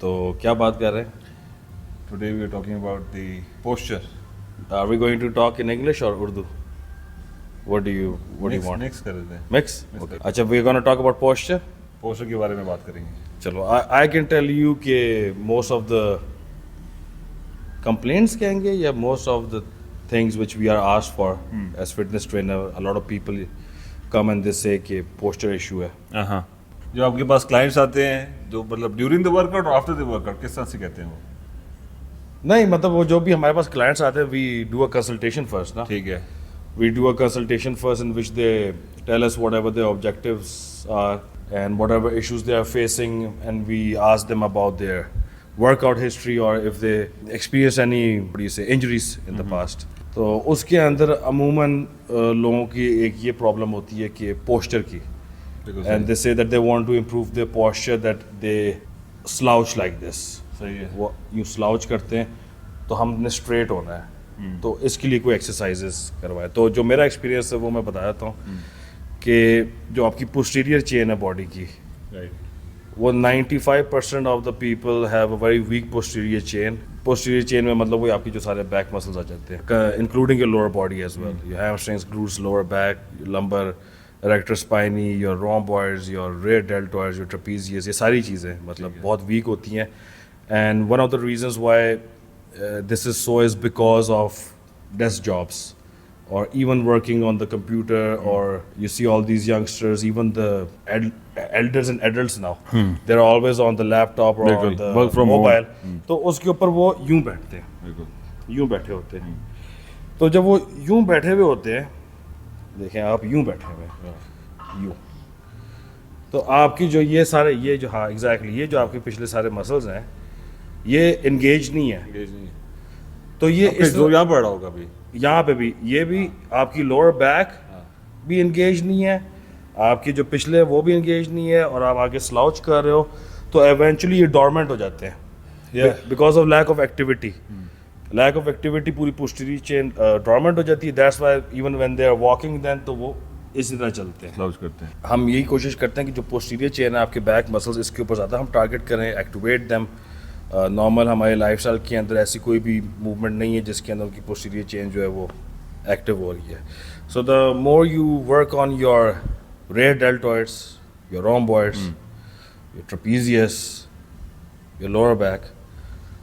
تو کیا بات کر رہے ہیں؟ Today we are talking about the posture. Are we going to talk in English or Urdu? What do you want? Mix کر دیتے ہیں. Mix? Okay. اچھا, we're going to talk about posture. Posture کے بارے میں بات کریں گے. چلو, I can tell you کہ most of the complaints کہیں گے یا most of the things which we are asked for as fitness trainer, a lot of people come and they say کہ posture issue ہے. جو آپ کے پاس کلائنٹس آتے ہیں جو مطلب ڈیورنگ دا ورک آؤٹ اور آفٹر دا ورک آؤٹ کس طرح سے کہتے ہیں وہ؟ نہیں مطلب وہ جو بھی ہمارے پاس کلائنٹس آتے ہیں, we do a consultation first نا. ٹھیک ہے. We do a consultation first in which they tell us whatever their objectives are and whatever issues they are facing, and we ask them about their workout history or if they experience any injuries in the past. تو اس کے اندر عموماً لوگوں کی ایک یہ problem ہوتی ہے کہ پوسچر کی, and they say that they want to improve their posture, that they slouch like this. صحیح ہے. وہ یوں سلاؤچ کرتے ہیں تو ہم نے اسٹریٹ ہونا ہے, تو اس کے لیے کوئی ایکسرسائزز کروائے. تو جو میرا ایکسپیرینس ہے وہ میں بتا دیتا ہوں کہ جو آپ کی پوسٹیریئر چین ہے باڈی کی, وہ 95% of the people have a very weak posterior chain. Posterior chain میں مطلب وہ آپ کی جو سارے بیک مسلز آ جاتے ہیں, including your lower body as well, your hamstrings, glutes, lower back, lumbar, erector spinae, your rhomboids, your rear deltoids, your trapezius, یہ ساری چیزیں مطلب بہت ویک ہوتی ہیں. And one of the reasons why this is so is because of desk jobs or even working on the computer, or you see all these youngsters, even the elders and adults now, they're always on the laptop or on the mobile. تو اس کے اوپر وہ یوں بیٹھتے ہیں, یوں بیٹھے ہوتے ہیں. تو جب وہ یوں بیٹھے ہوئے ہوتے ہیں, دیکھیں آپ یوں بیٹھے ہوئے ہیں, یوں, تو آپ کی جو یہ سارے یہ جو ہاں ایگزیکٹلی یہ جو آپ کے پچھلے سارے مسلز ہیں یہ انگیج نہیں ہے. تو یہ اس یہاں پڑ رہا ہوگا ابھی, یہاں پہ بھی یہ بھی آپ کی لوور بیک بھی انگیج نہیں ہے, آپ کی جو پچھلے وہ بھی انگیج نہیں ہے, اور آپ آگے سلاؤچ کر رہے ہو تو ایونچولی یہ ڈورمنٹ ہو جاتے ہیں because of lack of activity. Lack of activity پوری پوسٹیریئر چین ڈورمنٹ ہو جاتی ہے. That's why even when they are walking then تو وہ اسی طرح چلتے ہیں, سلاؤچ کرتے ہیں. ہم یہی کوشش کرتے ہیں کہ جو پوسٹیریئر چین ہے آپ کے بیک مسلز, اس کے اوپر زیادہ ہم ٹارگیٹ کریں, ایکٹیویٹ دیم. نارمل ہمارے لائف اسٹائل کے اندر ایسی کوئی بھی موومنٹ نہیں ہے جس کے اندر ان کی پوسٹیریئر چین جو ہے وہ ایکٹیو ہو رہی ہے. So the more you work on your rear deltoids, your rhomboids, your trapezius, your lower back,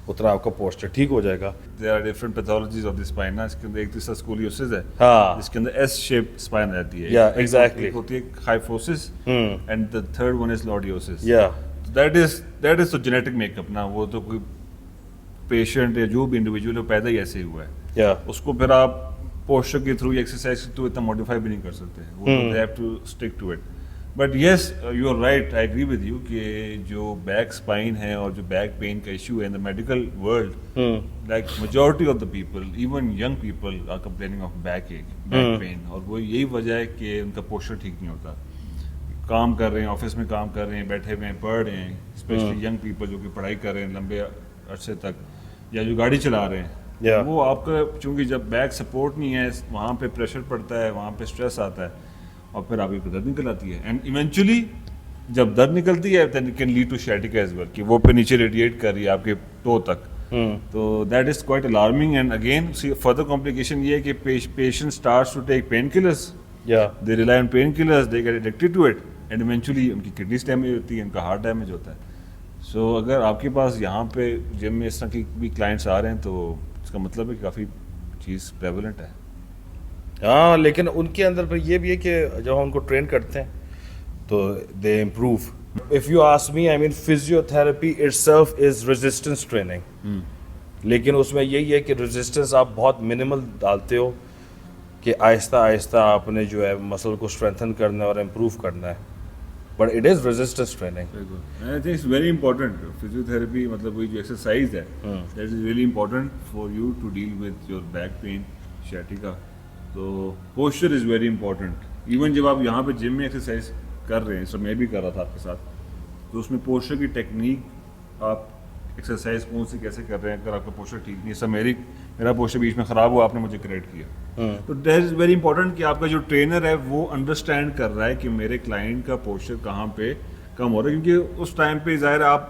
اتنا آپ کا پوسچر ٹھیک ہو جائے گا. There are different pathologies of the spine نا. اس کے اندر ایک دوسرا اسکولیوسس ہے جس کے اندر ایس شیپ اسپائن رہتی ہے. Yeah, exactly. ایک ہوتی ہے kyphosis and the third one is lordosis. Yeah. That is تو جینیٹک میک اپ نا. وہ تو کوئی پیشنٹ یا جو بھی انڈیویجول ہے پیدا ہی ایسے ہی ہوا ہے. Yeah. اس کو پھر آپ پوسچر کے تھرو یا ایکسرسائز کے تھرو اتنا موڈیفائی بھی نہیں کر سکتے. وہ they have to stick to it. But yes you are right, I agree with you کہ جو بیک اسپائن ہے اور جو بیک پین کا ایشو ہے in the medical world, like majority of the people even young people are complaining of backache, back pain. اور وہ یہی وجہ ہے کہ ان کا پوسچر ٹھیک نہیں ہوتا. کام کر رہے ہیں, آفس میں کام کر رہے ہیں, بیٹھے ہوئے ہیں, پڑھ رہے ہیں, اسپیشلی ینگ پیپل جو کہ پڑھائی کر رہے ہیں لمبے عرصے تک, یا جو گاڑی چلا رہے ہیں, وہ آپ کا چونکہ جب بیک سپورٹ نہیں ہے وہاں پہ پریشر پڑتا ہے, وہاں پہ اسٹریس آتا ہے, اور پھر آپ کی درد نکل آتی ہے. اینڈ ایونچولی جب درد نکلتی ہے then it can lead to sciatica as well, کہ وہ پہ نیچے ریڈیٹ کر رہی ہے آپ کے ٹو تک. تو that is quite alarming. And again further complication یہ ہے کہ patient starts to take painkillers, they rely on painkillers, they get addicted to it, and eventually ان کی کڈنیز ڈیمیج ہوتی ہے, ان کا ہارٹ ڈیمیج ہوتا ہے. سو اگر آپ کے پاس یہاں پہ جم میں اس طرح کی بھی کلائنٹس آ رہے ہیں تو اس کا مطلب ہے کہ کافی چیز پریولنٹ ہے. ہاں, لیکن ان کے اندر پھر یہ بھی ہے کہ جب ہم ان کو ٹرین کرتے ہیں تو they improve. If you ask me, I mean physiotherapy itself is resistance training, لیکن اس میں یہی ہے کہ ریزسٹنس آپ بہت منیمل ڈالتے ہو کہ آہستہ آہستہ آپ نے جو ہے مسل کو اسٹرینتھن کرنا ہے اور امپروو کرنا ہے, but it is resistance training. I think it's very important. Physiotherapy مطلب وہی جو ایکسرسائز ہے that is really important for you to deal with your back pain, sciatica. تو posture is very important. Even جب آپ یہاں پہ جم میں ایکسرسائز کر رہے ہیں, سر میں بھی کر رہا تھا آپ کے ساتھ, تو اس میں پوسچر کی ٹیکنیک آپ ایکسرسائز کون سی کیسے کر رہے ہیں. اگر آپ کا پوسچر ٹھیک نہیں ہے, سر میرا پوسچر بیچ میں خراب ہوا, آپ نے مجھے کریکٹ کیا, تو دیٹ از ویری امپورٹنٹ کہ آپ کا جو ٹرینر ہے وہ انڈرسٹینڈ کر رہا ہے کہ میرے کلائنٹ کا پوسچر کہاں پہ کم ہو رہا ہے. کیونکہ اس ٹائم پہ ظاہر آپ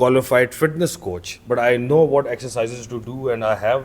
qualified fitness coach, but I know what exercises to do and I have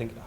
think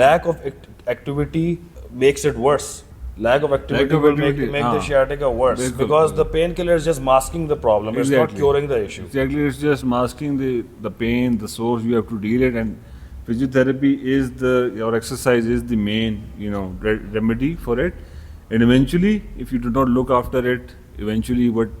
lack of activity makes it worse. Lack of activity will make the sciatica worse because the painkiller is just masking the problem. It's not curing the issue. Exactly, it's just masking the pain, the source. You have to deal it, and physiotherapy is your exercise is the main remedy for it. And eventually, if you do not look after it, eventually what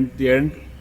at the end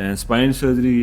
And spine surgery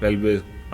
pelvis,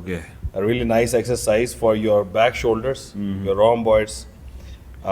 Okay. A really nice exercise for your back shoulders, your rhomboids,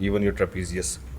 even your trapezius,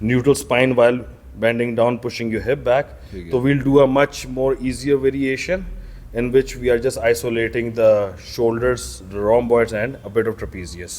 neutral spine while bending down, pushing your hip back. So we'll do a much more easier variation in which we are just isolating the shoulders, the rhomboids and a bit of trapezius.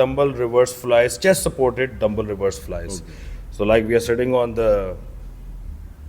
dumbbell reverse flies, chest supported dumbbell reverse flies. So like we are sitting on the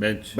Bench.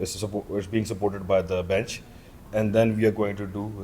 It's being supported by the bench. And then we are going to do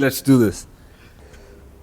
Let's do this.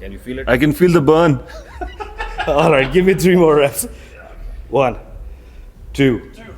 Can you feel it? I can feel the burn. All right, give me 3 more reps. 1, 2.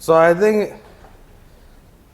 So I think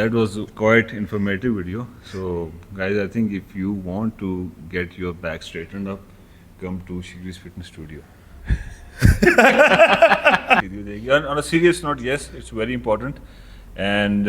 That was quite informative video. So guys, I think if you want to get your back straightened up, come to Shigri's Fitness Studio. On a serious note, yes, it's very important. And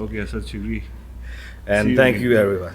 Okay, Asad Shigri. and See you thank again. you everyone.